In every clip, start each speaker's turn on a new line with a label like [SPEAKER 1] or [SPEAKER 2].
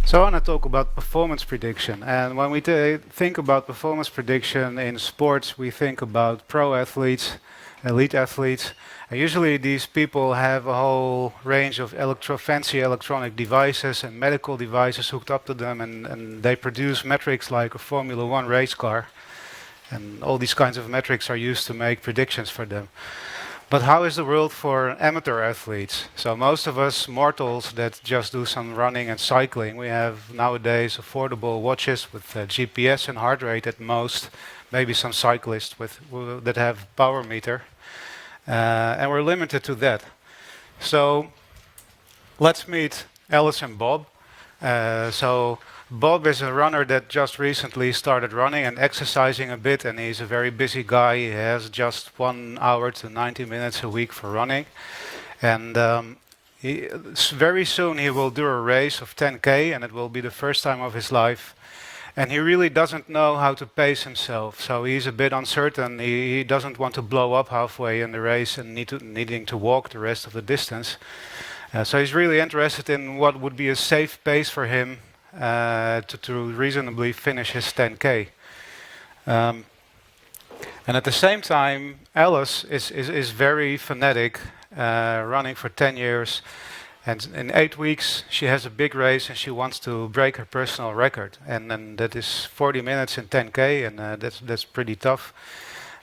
[SPEAKER 1] So I want to talk about performance prediction. And when we think about performance prediction in sports, we think about pro athletes, elite athletes. And usually these people have a whole range of fancy electronic devices and medical devices hooked up to them, and they produce metrics like a Formula One race car. And all these kinds of metrics are used to make predictions for them. But how is the world for amateur athletes? So most of us mortals that just do some running and cycling, we have nowadays affordable watches with GPS and heart rate at most, maybe some cyclists that have power meter, and we're limited to that. So let's meet Alice and Bob. So Bob is a runner that just recently started running and exercising a bit, and he's a very busy guy. He has just 1 hour to 90 minutes a week for running. And very soon he will do a race of 10K, and it will be the first time of his life. And he really doesn't know how to pace himself, so he's a bit uncertain. He doesn't want to blow up halfway in the race and needing to walk the rest of the distance. So he's really interested in what would be a safe pace for him to reasonably finish his 10K. And at the same time, Alice is very fanatic, running for 10 years. And in 8 weeks, she has a big race and she wants to break her personal record. And that is 40 minutes in 10K, and that's pretty tough.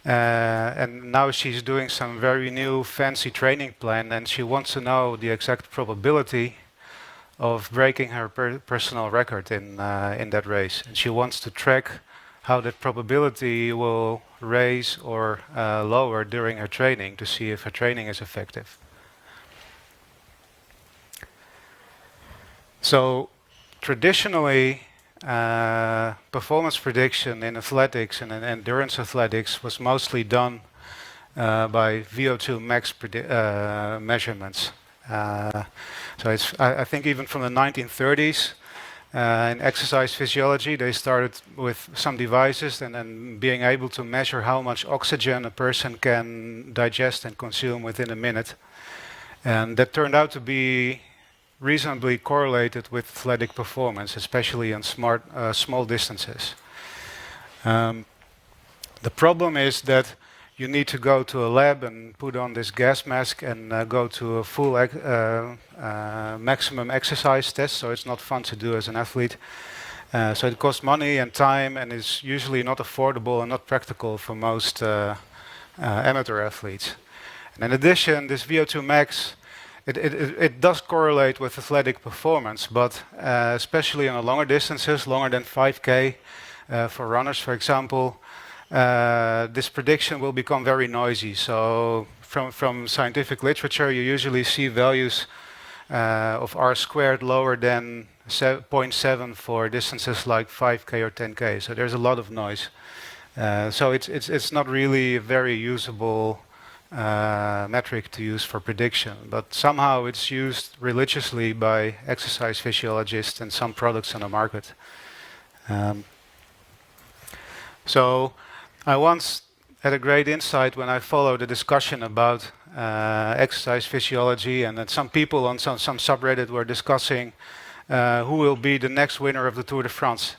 [SPEAKER 1] And now she's doing some very new fancy training plan, and she wants to know the exact probability of breaking her personal record in that race. And she wants to track how that probability will raise or lower during her training to see if her training is effective. So traditionally, performance prediction in athletics and in endurance athletics was mostly done by VO2 max measurements. So I think even from the 1930s, in exercise physiology, they started with some devices and then being able to measure how much oxygen a person can digest and consume within a minute. And that turned out to be reasonably correlated with athletic performance, especially on small distances. The problem is that you need to go to a lab and put on this gas mask and go to a full maximum exercise test, so it's not fun to do as an athlete. So it costs money and time, and is usually not affordable and not practical for most amateur athletes. And in addition, this VO2 max, it does correlate with athletic performance, but especially on the longer distances, longer than 5K, for runners, for example, this prediction will become very noisy. So from scientific literature, you usually see values of R squared lower than 0.7 for distances like 5K or 10K. So there's a lot of noise. So it's not really a very usable metric to use for prediction, but somehow it's used religiously by exercise physiologists and some products on the market. So I once had a great insight when I followed a discussion about exercise physiology, and that some people on some subreddit were discussing who will be the next winner of the Tour de France.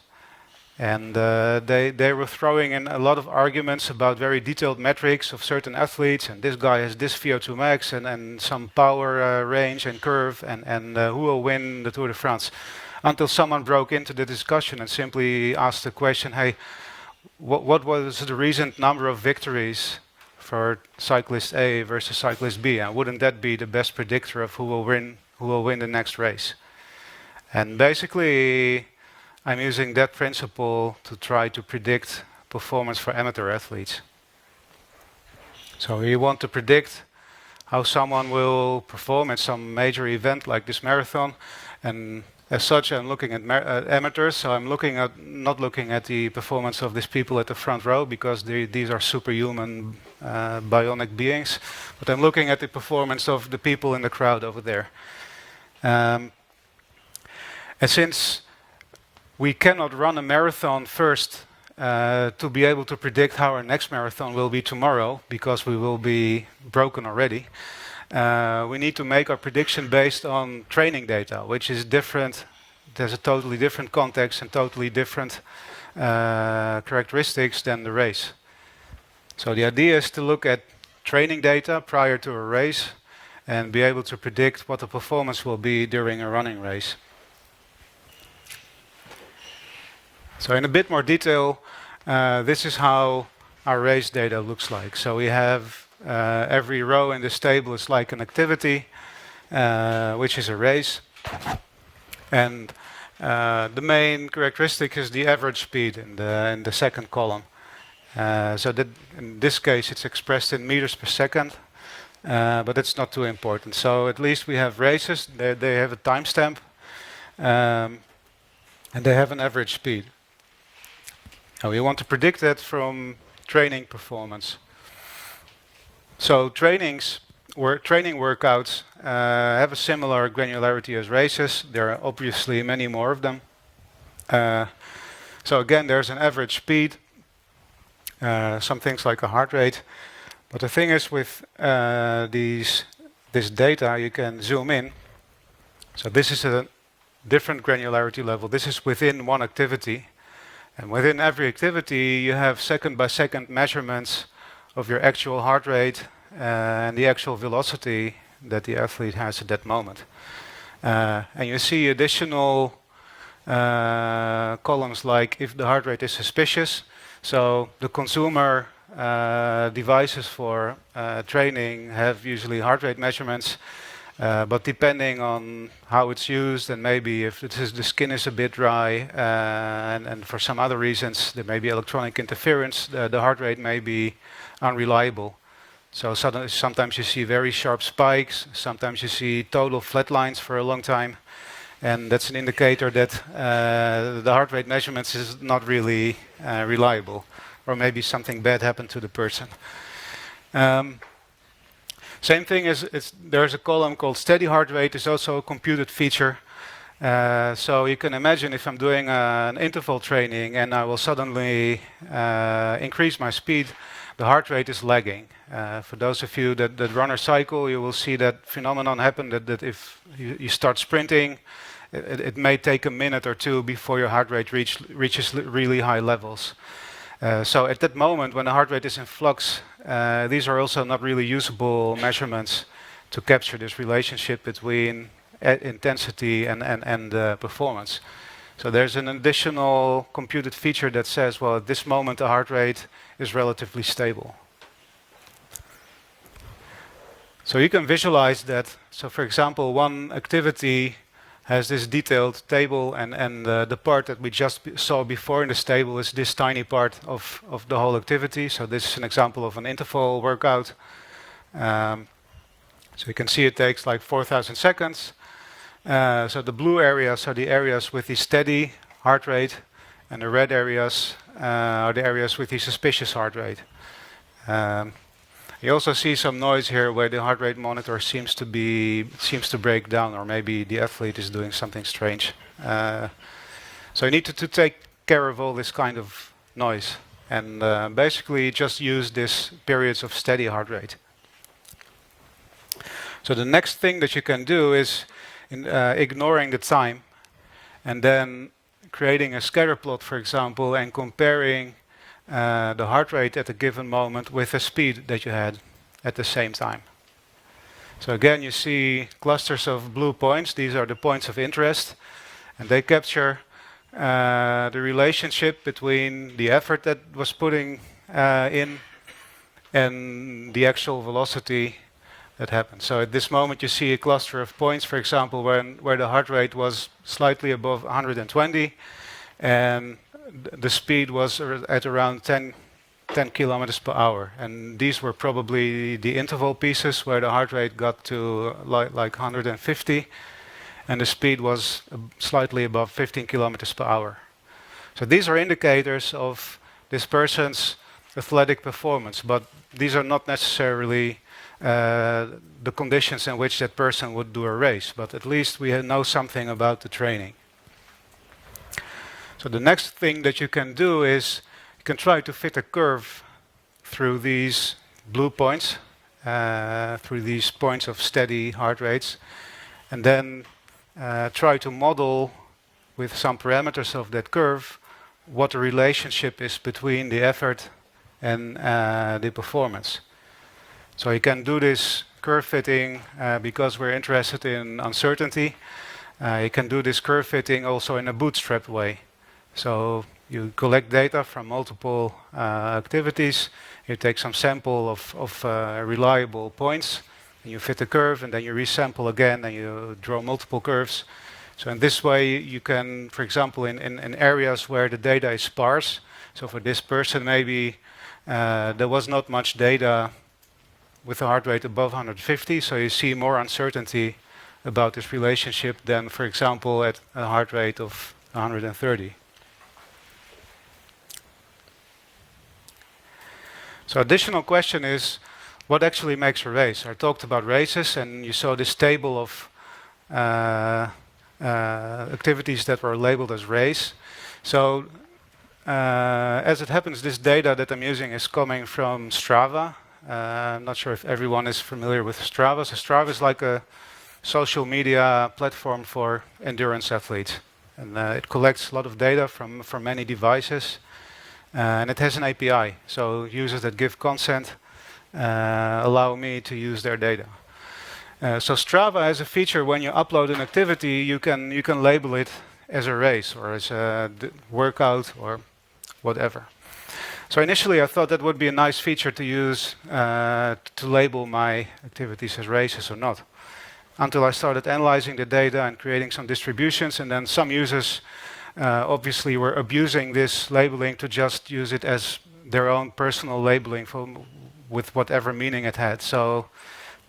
[SPEAKER 1] And they were throwing in a lot of arguments about very detailed metrics of certain athletes, and this guy has this VO2 max and some power range and curve, and who will win the Tour de France, until someone broke into the discussion and simply asked the question, hey, what was the recent number of victories for cyclist A versus cyclist B, and wouldn't that be the best predictor of who will win the next race? And basically, I'm using that principle to try to predict performance for amateur athletes. So you want to predict how someone will perform at some major event like this marathon, and as such I'm looking at amateurs, so I'm not looking at the performance of these people at the front row, because these are superhuman bionic beings, but I'm looking at the performance of the people in the crowd over there. And since we cannot run a marathon first to be able to predict how our next marathon will be tomorrow, because we will be broken already, we need to make our prediction based on training data, which is different It has a totally different context and totally different characteristics than the race. So the idea is to look at training data prior to a race and be able to predict what the performance will be during a running race. So in a bit more detail, this is how our race data looks like. So we have every row in this table is like an activity, which is a race. And the main characteristic is the average speed in the second column. So that in this case it's expressed in meters per second, but it's not too important. So at least we have races, they have a timestamp, and they have an average speed. Now we want to predict that from training performance. So training workouts have a similar granularity as races. There are obviously many more of them. So again, there's an average speed, some things like a heart rate. But the thing is with this data, you can zoom in. So this is a different granularity level. This is within one activity. And within every activity, you have second-by-second measurements of your actual heart rate and the actual velocity that the athlete has at that moment. And you see additional columns like if the heart rate is suspicious. So the consumer devices for training have usually heart rate measurements, but depending on how it's used and maybe if the skin is a bit dry and for some other reasons there may be electronic interference, the heart rate may be unreliable. So sometimes you see very sharp spikes, sometimes you see total flat lines for a long time, and that's an indicator that the heart rate measurements is not really reliable, or maybe something bad happened to the person. Same thing is, there's a column called steady heart rate. It's also a computed feature. So you can imagine if I'm doing an interval training and I will suddenly increase my speed, the heart rate is lagging. For those of you that run a cycle, you will see that phenomenon happen that if you start sprinting, it may take a minute or two before your heart rate reaches really high levels. So at that moment, when the heart rate is in flux, these are also not really usable measurements to capture this relationship between intensity and performance. So there's an additional computed feature that says, well, at this moment the heart rate is relatively stable. So you can visualize that. So for example, one activity has this detailed table, and the part that we just saw before in this table is this tiny part of the whole activity. So this is an example of an interval workout. So you can see it takes like 4,000 seconds. So the blue areas are the areas with the steady heart rate, and the red areas are the areas with the suspicious heart rate. You also see some noise here where the heart rate monitor seems to break down, or maybe the athlete is doing something strange. So you need to take care of all this kind of noise, and basically just use this periods of steady heart rate. So the next thing that you can do is ignoring the time, and then creating a scatter plot, for example, and comparing the heart rate at a given moment with the speed that you had at the same time. So again, you see clusters of blue points. These are the points of interest, and they capture the relationship between the effort that was putting in and the actual velocity that happened. So at this moment you see a cluster of points, for example, where the heart rate was slightly above 120 and the speed was at around 10 kilometers per hour. And these were probably the interval pieces where the heart rate got to like 150 and the speed was slightly above 15 kilometers per hour. So these are indicators of this person's athletic performance, but these are not necessarily the conditions in which that person would do a race, but at least we know something about the training. So the next thing that you can do is you can try to fit a curve through these blue points, through these points of steady heart rates, and then try to model with some parameters of that curve what the relationship is between the effort and the performance. So you can do this curve fitting because we're interested in uncertainty. You can do this curve fitting also in a bootstrapped way. So you collect data from multiple activities, you take some sample of reliable points, and you fit the curve, and then you resample again, and you draw multiple curves. So in this way, you can, for example, in areas where the data is sparse, so for this person maybe there was not much data with a heart rate above 150, so you see more uncertainty about this relationship than, for example, at a heart rate of 130. So additional question is, what actually makes a race? I talked about races, and you saw this table of activities that were labeled as race. So as it happens, this data that I'm using is coming from Strava. I'm not sure if everyone is familiar with Strava. So Strava is like a social media platform for endurance athletes. And it collects a lot of data from many devices. And it has an API. So users that give consent allow me to use their data. So Strava has a feature when you upload an activity, you can label it as a race or as a workout or whatever. So initially I thought that would be a nice feature to use to label my activities as races or not. Until I started analyzing the data and creating some distributions, and then some users obviously were abusing this labeling to just use it as their own personal labeling with whatever meaning it had. So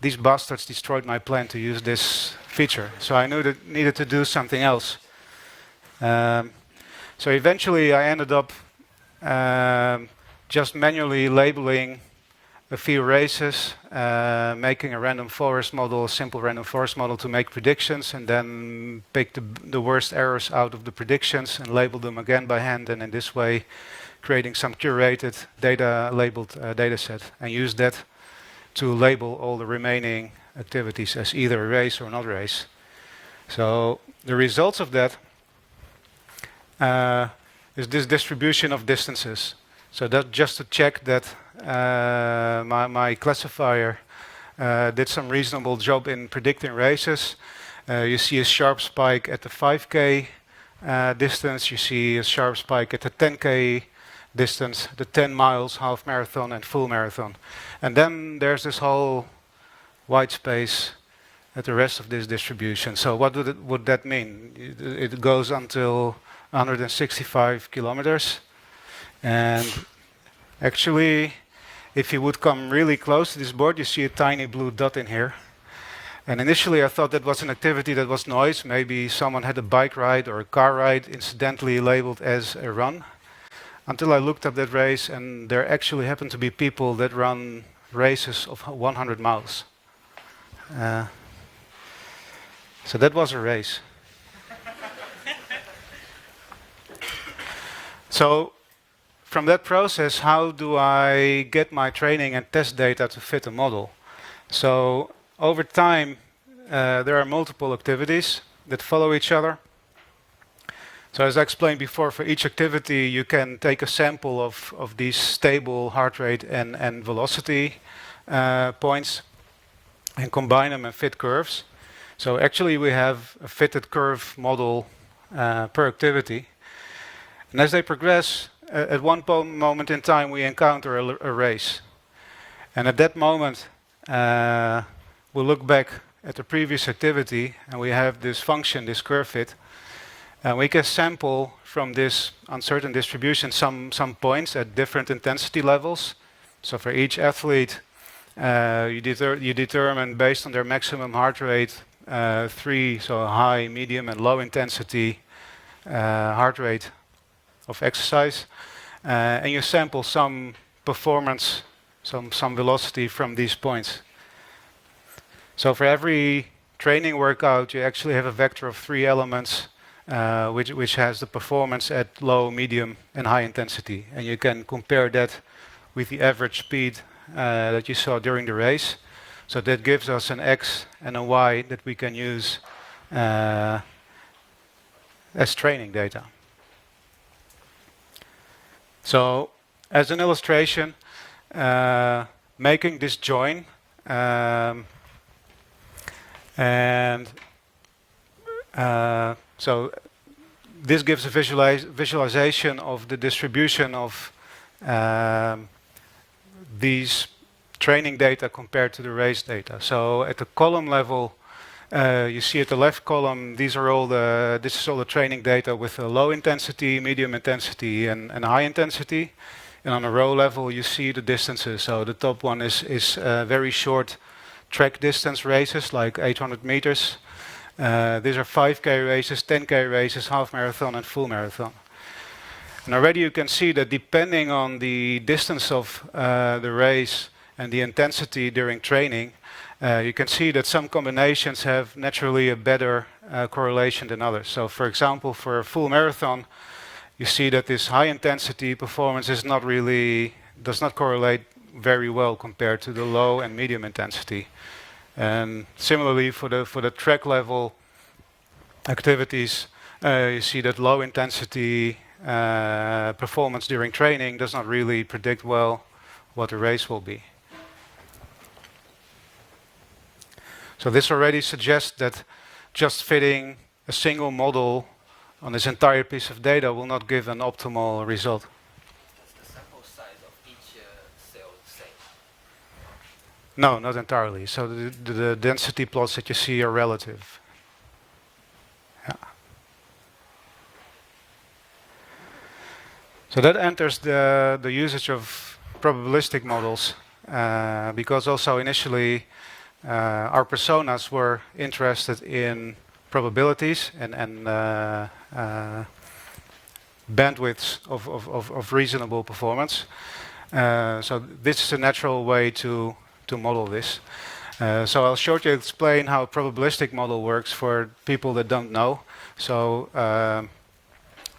[SPEAKER 1] these bastards destroyed my plan to use this feature. So I knew that needed to do something else. So eventually I ended up just manually labeling a few races, making a random forest model, a simple random forest model to make predictions, and then pick the worst errors out of the predictions and label them again by hand, and in this way creating some curated data labeled data set, and use that to label all the remaining activities as either a race or not a race. So the results of that is this distribution of distances. So that's just to check that my classifier did some reasonable job in predicting races. You see a sharp spike at the 5K distance. You see a sharp spike at the 10K distance, the 10 miles, half marathon, and full marathon. And then there's this whole white space at the rest of this distribution. So what would that mean? It goes until 165 kilometers. And actually, if you would come really close to this board, you see a tiny blue dot in here. And initially I thought that was an activity that was noise. Maybe someone had a bike ride or a car ride incidentally labeled as a run. Until I looked up that race, and there actually happen to be people that run races of 100 miles. So that was a race. So from that process, how do I get my training and test data to fit a model? So over time, there are multiple activities that follow each other. So as I explained before, for each activity, you can take a sample of these stable heart rate and velocity points and combine them and fit curves. So actually, we have a fitted curve model per activity. And as they progress, at one moment in time, we encounter a race. And at that moment, we'll look back at the previous activity, and we have this function, this curve fit. And we can sample from this uncertain distribution some points at different intensity levels. So for each athlete, you determine based on their maximum heart rate, 3, so high, medium, and low intensity heart rate of exercise. And you sample some performance, some velocity from these points. So for every training workout, you actually have a vector of 3 elements, which has the performance at low, medium, and high intensity. And you can compare that with the average speed that you saw during the race. So that gives us an X and a Y that we can use as training data. So, as an illustration, making this join, and so this gives a visualization of the distribution of these training data compared to the race data. So at the column level, you see at the left column, this is all the training data with a low intensity, medium intensity, and high intensity. And on the row level, you see the distances. So the top one is very short track distance races, like 800 meters. These are 5K races, 10K races, half marathon, and full marathon. And already you can see that depending on the distance of the race and the intensity during training, you can see that some combinations have naturally a better correlation than others. So for example, for a full marathon, you see that this high intensity performance does not correlate very well compared to the low and medium intensity. And similarly for the track level activities, you see that low intensity performance during training does not really predict well what the race will be. So this already suggests that just fitting a single model on this entire piece of data will not give an optimal result.
[SPEAKER 2] Is the sample size of each cell the same?
[SPEAKER 1] No, not entirely. So the density plots that you see are relative. Yeah. So that enters the usage of probabilistic models, because also initially our personas were interested in probabilities and bandwidths of reasonable performance. So this is a natural way to model this. So I'll shortly explain how a probabilistic model works for people that don't know. So a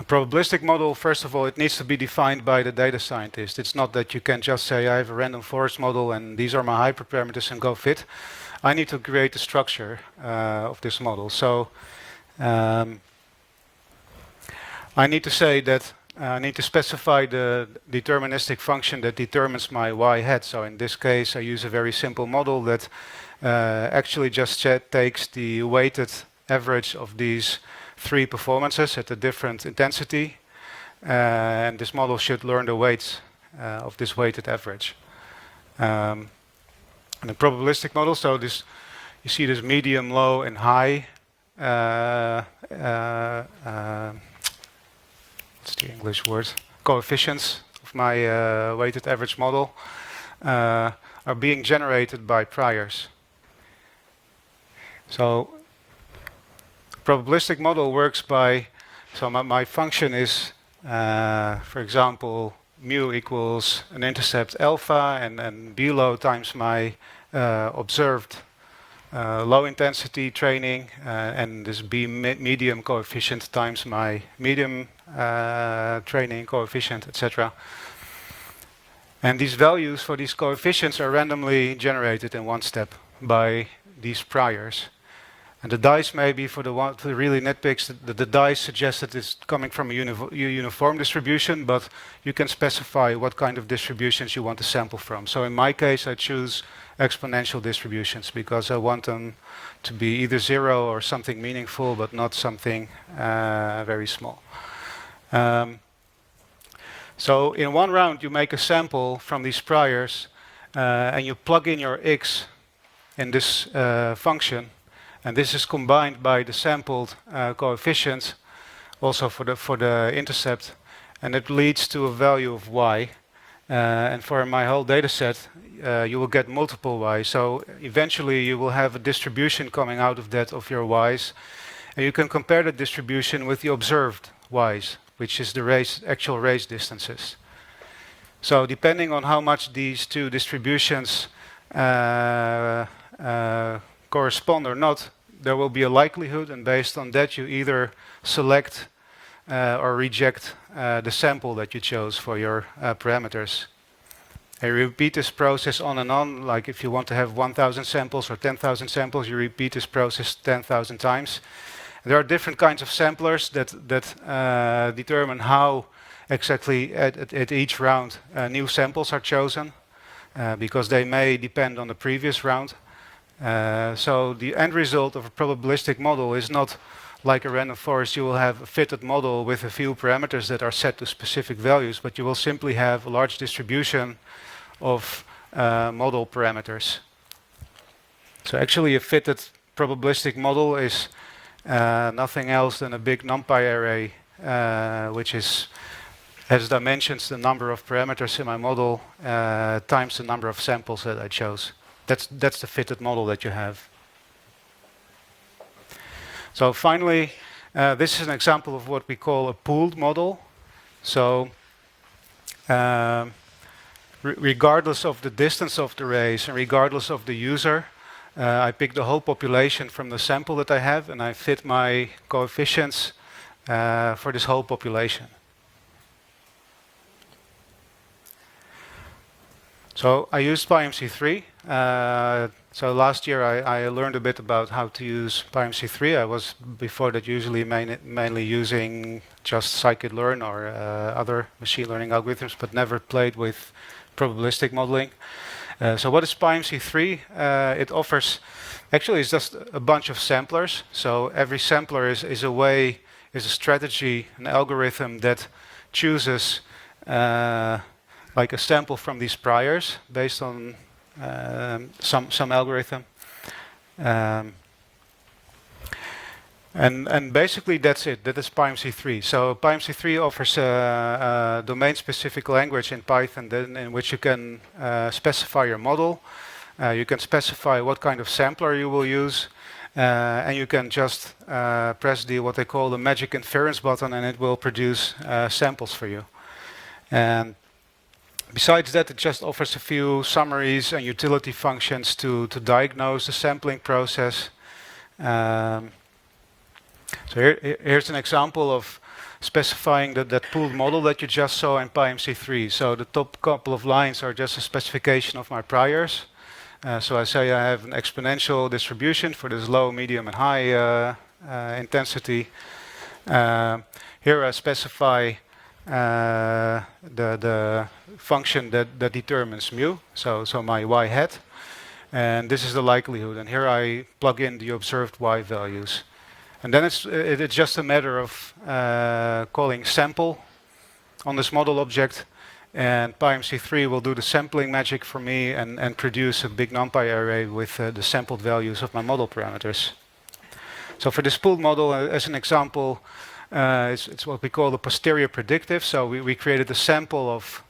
[SPEAKER 1] probabilistic model, first of all, it needs to be defined by the data scientist. It's not that you can just say, I have a random forest model and these are my hyperparameters and go fit. I need to create the structure of this model. So I need to say that I need to specify the deterministic function that determines my y hat. So in this case, I use a very simple model that actually just takes the weighted average of these three performances at a different intensity. And this model should learn the weights of this weighted average. And a probabilistic model, so this, you see this medium, low, and high. What's the English word? Coefficients of my weighted average model are being generated by priors. So probabilistic model works by, so my function is, for example, mu equals an intercept alpha and b low times my observed low intensity training and this b medium coefficient times my medium training coefficient, etc. And these values for these coefficients are randomly generated in one step by these priors. And the dice maybe for the really nitpicks, the dice suggest that it's coming from a uniform distribution, but you can specify what kind of distributions you want to sample from. So in my case, I choose exponential distributions because I want them to be either zero or something meaningful, but not something very small. So in one round, you make a sample from these priors, and you plug in your x in this function. And this is combined by the sampled coefficient, also for the intercept, and it leads to a value of y. And for my whole data set, you will get multiple y's. So eventually you will have a distribution coming out of that of your y's. And you can compare the distribution with the observed y's, which is the actual race distances. So depending on how much these two distributions correspond or not, there will be a likelihood, and based on that you either select or reject the sample that you chose for your parameters. And you repeat this process on and on, like if you want to have 1,000 samples or 10,000 samples, you repeat this process 10,000 times. There are different kinds of samplers that determine how exactly at each round new samples are chosen, because they may depend on the previous round. So the end result of a probabilistic model is not like a random forest. You will have a fitted model with a few parameters that are set to specific values, but you will simply have a large distribution of model parameters. So actually a fitted probabilistic model is nothing else than a big NumPy array, which has dimensions the number of parameters in my model times the number of samples that I chose. That's the fitted model that you have. So finally, this is an example of what we call a pooled model. So regardless of the distance of the race and regardless of the user, I pick the whole population from the sample that I have, and I fit my coefficients for this whole population. So I used PyMC3. So last year I learned a bit about how to use PyMC3. I was before that usually mainly using just scikit-learn or other machine learning algorithms, but never played with probabilistic modeling. So what is PyMC3? It offers, actually it's just a bunch of samplers. So every sampler is a strategy, an algorithm that chooses like a sample from these priors based on some algorithm. And basically that's it. That is PyMC3. So PyMC3 offers a domain-specific language in Python in which you can specify your model. You can specify what kind of sampler you will use. And you can just press what they call the magic inference button, and it will produce samples for you. And besides that, it just offers a few summaries and utility functions to diagnose the sampling process. So here's an example of specifying that pooled model that you just saw in PyMC3. So the top couple of lines are just a specification of my priors. So I say I have an exponential distribution for this low, medium, and high intensity. Here I specify the function that determines mu, so my y hat, and this is the likelihood. And here I plug in the observed y values. And then it's just a matter of calling sample on this model object, and PyMC3 will do the sampling magic for me and produce a big NumPy array with the sampled values of my model parameters. So for this pooled model, as an example, it's what we call the posterior predictive. So we created a sample of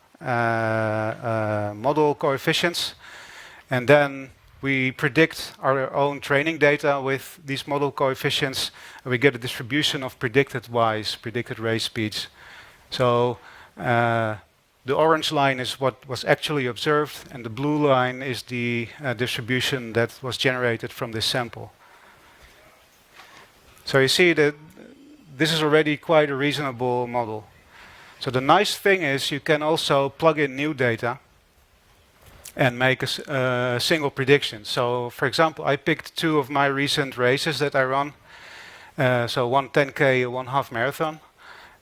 [SPEAKER 1] model coefficients, and then we predict our own training data with these model coefficients, and we get a distribution of predicted y's, predicted race speeds. So the orange line is what was actually observed, and the blue line is the distribution that was generated from this sample. So you see that this is already quite a reasonable model. So the nice thing is you can also plug in new data and make a single prediction. So for example, I picked two of my recent races that I run. So one 10K, one half marathon,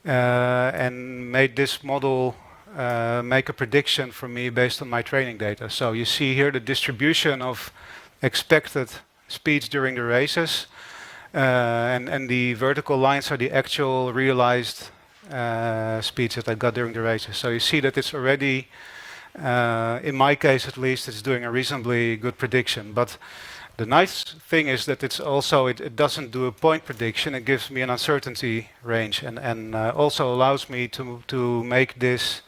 [SPEAKER 1] and made this model make a prediction for me based on my training data. So you see here the distribution of expected speeds during the races, and the vertical lines are the actual realized speeds that I got during the races. So you see that it's already, in my case at least, it's doing a reasonably good prediction. But the nice thing is that it's also, it doesn't do a point prediction, it gives me an uncertainty range, and also allows me to make this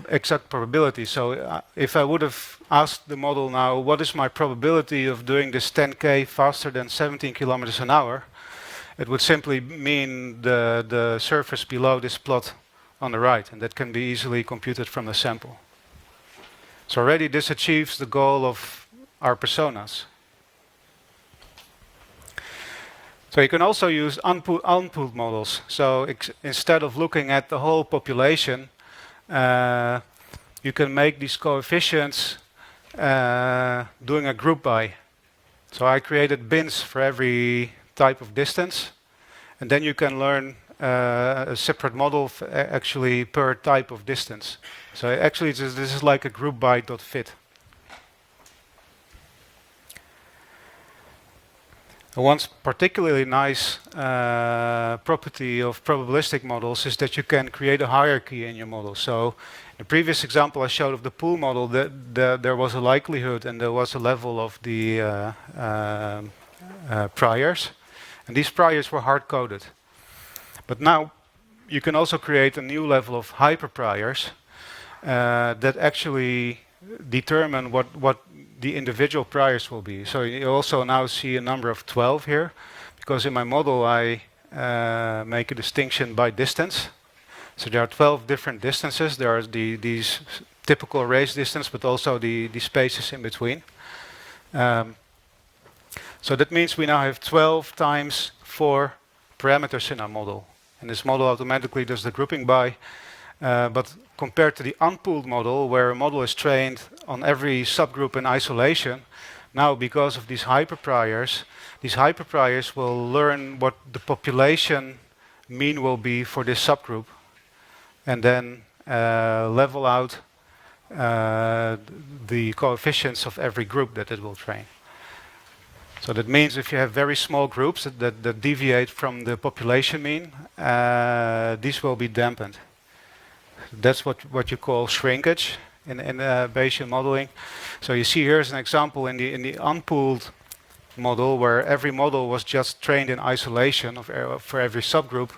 [SPEAKER 1] exact probability. So if I would have asked the model now, what is my probability of doing this 10K faster than 17 kilometers an hour, it would simply mean the surface below this plot on the right, and that can be easily computed from the sample. So already this achieves the goal of our personas. So you can also use unpooled models. So instead of looking at the whole population, you can make these coefficients doing a group by. So I created bins for every type of distance, and then you can learn a separate model actually per type of distance. So actually this is like a group by .fit. One particularly nice property of probabilistic models is that you can create a hierarchy in your model. So in the previous example I showed of the pool model, there was a likelihood and there was a level of the priors, and these priors were hard-coded. But now you can also create a new level of hyperpriors that actually determine what the individual priors will be. So you also now see a number of 12 here, because in my model I make a distinction by distance. So there are 12 different distances. There are these typical race distance, but also the spaces in between. So that means we now have 12 times 4 parameters in our model. And this model automatically does the grouping by. But compared to the unpooled model, where a model is trained on every subgroup in isolation, now because of these hyperpriors will learn what the population mean will be for this subgroup, and then level out the coefficients of every group that it will train. So that means if you have very small groups that deviate from the population mean, these will be dampened. That's what you call shrinkage in Bayesian modeling. So you see here's an example in the unpooled model where every model was just trained in isolation for every subgroup.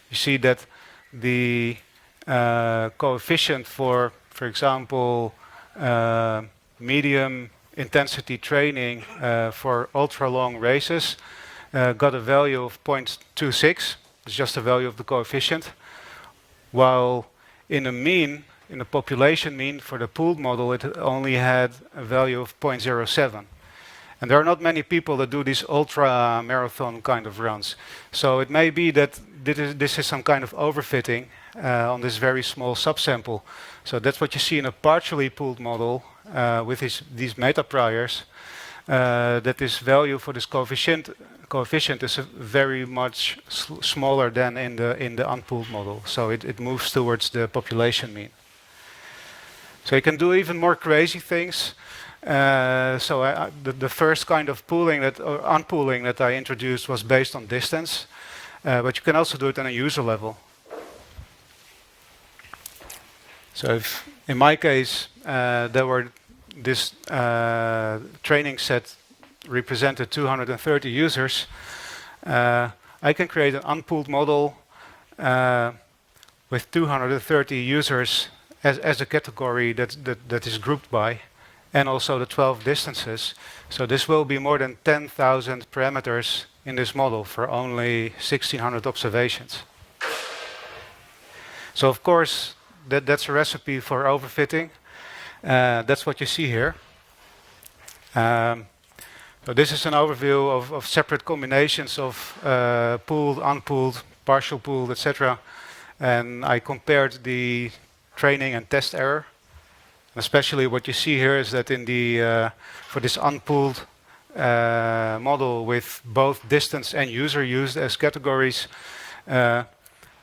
[SPEAKER 1] You see that the coefficient for example, medium intensity training for ultra long races got a value of 0.26. It's just the value of the coefficient, while in a mean, in a population mean for the pooled model, it only had a value of 0.07. And there are not many people that do these ultra marathon kind of runs. So it may be that this is some kind of overfitting on this very small subsample. So that's what you see in a partially pooled model with these meta priors, that this value for this coefficient is very much smaller than in the unpooled model. So it moves towards the population mean. So you can do even more crazy things. So the first kind of pooling or unpooling that I introduced was based on distance, but you can also do it on a user level. So if in my case there were this training set represented 230 users, I can create an unpooled model with 230 users as a category that is grouped by, and also the 12 distances. So this will be more than 10,000 parameters in this model for only 1,600 observations. So of course that's a recipe for overfitting. That's what you see here. So this is an overview of separate combinations of pooled, unpooled, partial pooled, etc. And I compared the training and test error. Especially what you see here is that in the for this unpooled model with both distance and user used as categories,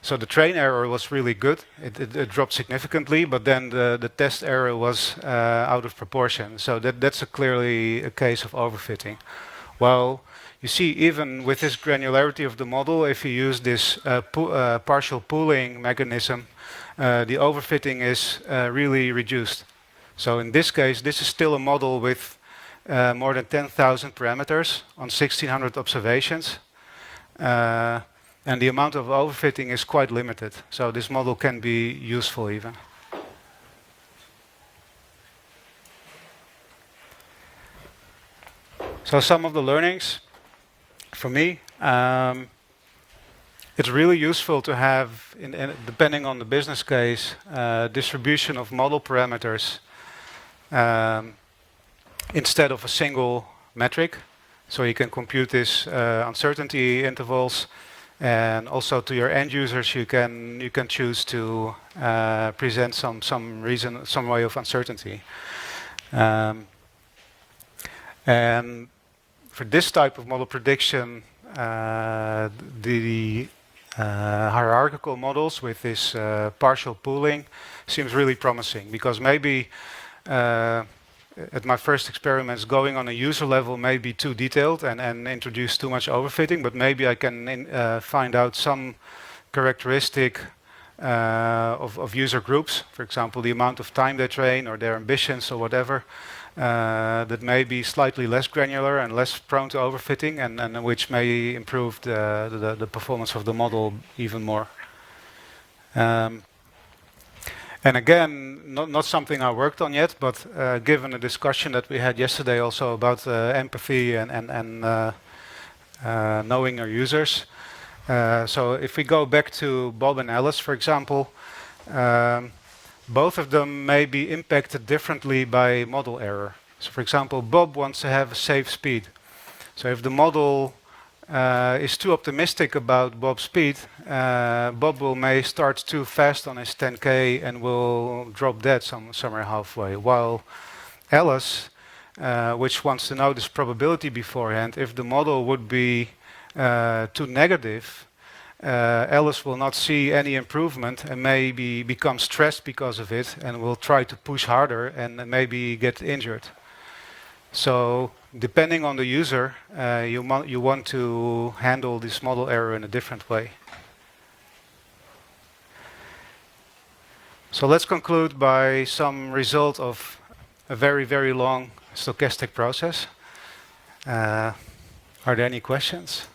[SPEAKER 1] so the train error was really good. It dropped significantly, but then the test error was out of proportion. So that's clearly a case of overfitting. Well, you see, even with this granularity of the model, if you use this partial pooling mechanism, the overfitting is really reduced. So in this case, this is still a model with more than 10,000 parameters on 1,600 observations. And the amount of overfitting is quite limited. So this model can be useful even. So some of the learnings for me, it's really useful to have, depending on the business case, distribution of model parameters instead of a single metric. So you can compute this uncertainty intervals, and also to your end users you can choose to present some way of uncertainty. And for this type of model prediction, the hierarchical models with this partial pooling seems really promising, because maybe at my first experiments, going on a user level may be too detailed and introduce too much overfitting, but maybe I can find out some characteristic of user groups, for example, the amount of time they train or their ambitions or whatever, that may be slightly less granular and less prone to overfitting, and which may improve the performance of the model even more. And again, not something I worked on yet, but given the discussion that we had yesterday also about empathy and knowing our users. So if we go back to Bob and Alice, for example, both of them may be impacted differently by model error. So for example, Bob wants to have a safe speed. So if the model is too optimistic about Bob's speed, Bob may start too fast on his 10K and will drop dead somewhere halfway. While Alice, which wants to know this probability beforehand, if the model would be too negative, Alice will not see any improvement and maybe become stressed because of it and will try to push harder and maybe get injured. So depending on the user, you want to handle this model error in a different way. So let's conclude by some result of a very, very long stochastic process. Are there any questions?